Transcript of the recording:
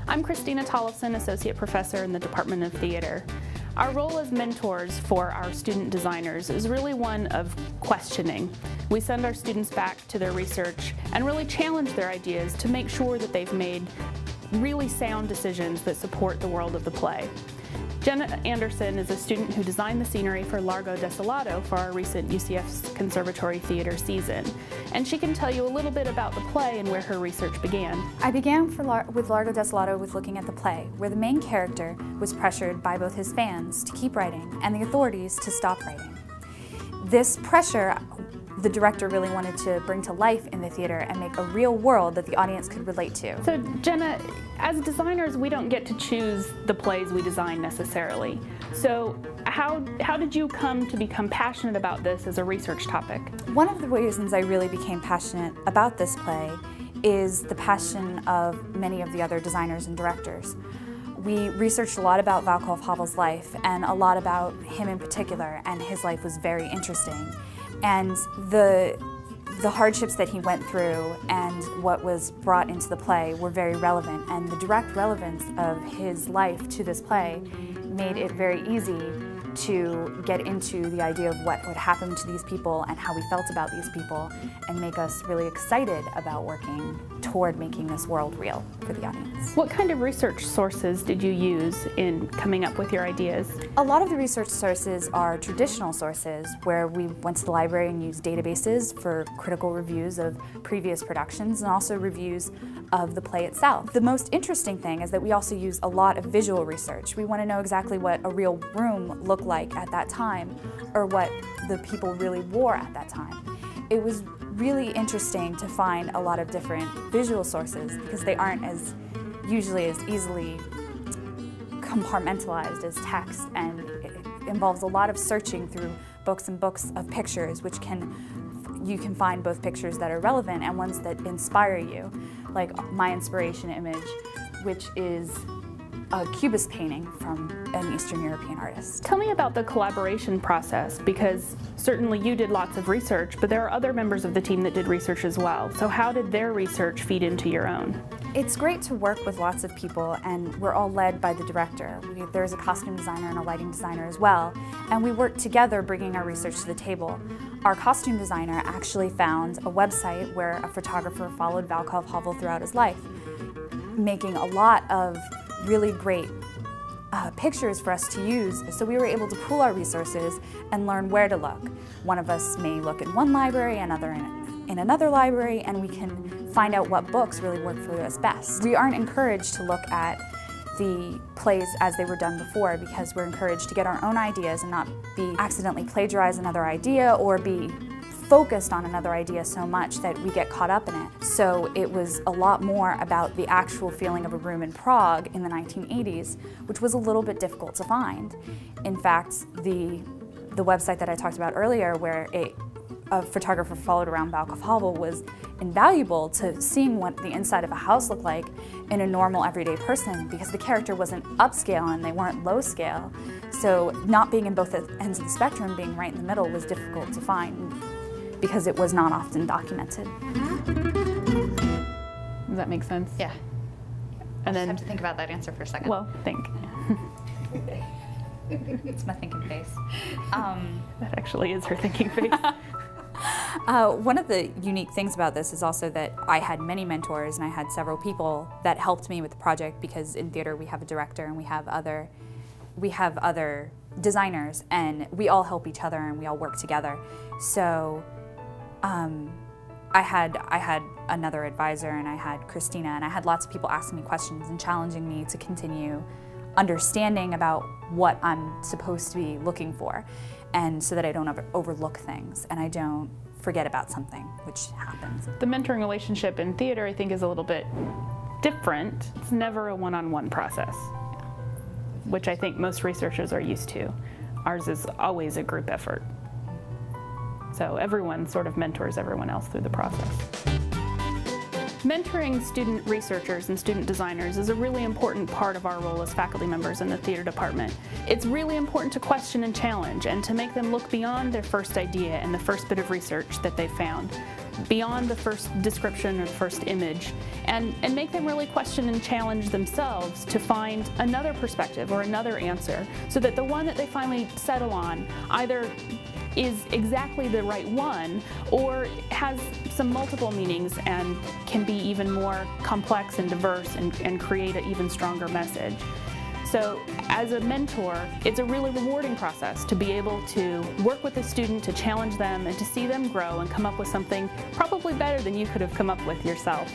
I'm Kristina, Associate Professor in the Department of Theater. Our role as mentors for our student designers is really one of questioning. We send our students back to their research and really challenge their ideas to make sure that they've made really sound decisions that support the world of the play. Jenna Anderson is a student who designed the scenery for Largo Desolado for our recent UCF Conservatory Theatre season. And she can tell you a little bit about the play and where her research began. I began with Largo Desolado with looking at the play, where the main character was pressured by both his fans to keep writing and the authorities to stop writing. This pressure the director really wanted to bring to life in the theater and make a real world that the audience could relate to. So Jenna, as designers, we don't get to choose the plays we design necessarily. So how did you come to become passionate about this as a research topic? One of the reasons I really became passionate about this play is the passion of many of the other designers and directors. We researched a lot about Václav Havel's life and a lot about him in particular, and his life was very interesting. And the hardships that he went through and what was brought into the play were very relevant, and the direct relevance of his life to this play made it very easy to get into the idea of what would happen to these people and how we felt about these people, and make us really excited about working toward making this world real for the audience. What kind of research sources did you use in coming up with your ideas? A lot of the research sources are traditional sources, where we went to the library and used databases for critical reviews of previous productions and also reviews of the play itself. The most interesting thing is that we also use a lot of visual research. We want to know exactly what a real room looked like at that time, or what the people really wore at that time. It was really interesting to find a lot of different visual sources, because they aren't usually as easily compartmentalized as text, and it involves a lot of searching through books and books of pictures, which you can find both pictures that are relevant and ones that inspire you, like my inspiration image, which is a Cubist painting from an Eastern European artist. Tell me about the collaboration process, because certainly you did lots of research, but there are other members of the team that did research as well. So how did their research feed into your own? It's great to work with lots of people, and we're all led by the director. There's a costume designer and a lighting designer as well, and we work together bringing our research to the table. Our costume designer actually found a website where a photographer followed Václav Havel throughout his life, making a lot of really great pictures for us to use, so we were able to pool our resources and learn where to look. One of us may look in one library, another in another library, and we can find out what books really work for us best. We aren't encouraged to look at the plays as they were done before, because we're encouraged to get our own ideas and not be accidentally plagiarize another idea or be focused on another idea so much that we get caught up in it. So it was a lot more about the actual feeling of a room in Prague in the 1980s, which was a little bit difficult to find. In fact, the website that I talked about earlier, where a photographer followed around Václav Havel, was invaluable to seeing what the inside of a house looked like in a normal everyday person, because the character wasn't upscale and they weren't low scale. So not being in both ends of the spectrum, being right in the middle, was difficult to find, because it was not often documented. Does that make sense? Yeah. And then I have to think about that answer for a second. Well, think. It's my thinking face. That actually is her thinking face. One of the unique things about this is also that I had many mentors, and I had several people that helped me with the project, because in theater we have a director and we have other designers, and we all help each other and we all work together. So I had another advisor, and I had Kristina, and I had lots of people asking me questions and challenging me to continue understanding about what I'm supposed to be looking for, and so that I don't overlook things and I don't forget about something, which happens. The mentoring relationship in theater, I think, is a little bit different. It's never a one-on-one process, which I think most researchers are used to. Ours is always a group effort. So everyone sort of mentors everyone else through the process. Mentoring student researchers and student designers is a really important part of our role as faculty members in the theater department. It's really important to question and challenge, and to make them look beyond their first idea and the first bit of research that they found. beyond the first description or the first image, and make them really question and challenge themselves to find another perspective or another answer, so that the one that they finally settle on either is exactly the right one or has some multiple meanings and can be even more complex and diverse and create an even stronger message. So as a mentor, it's a really rewarding process to be able to work with a student, to challenge them, and to see them grow and come up with something probably better than you could have come up with yourself.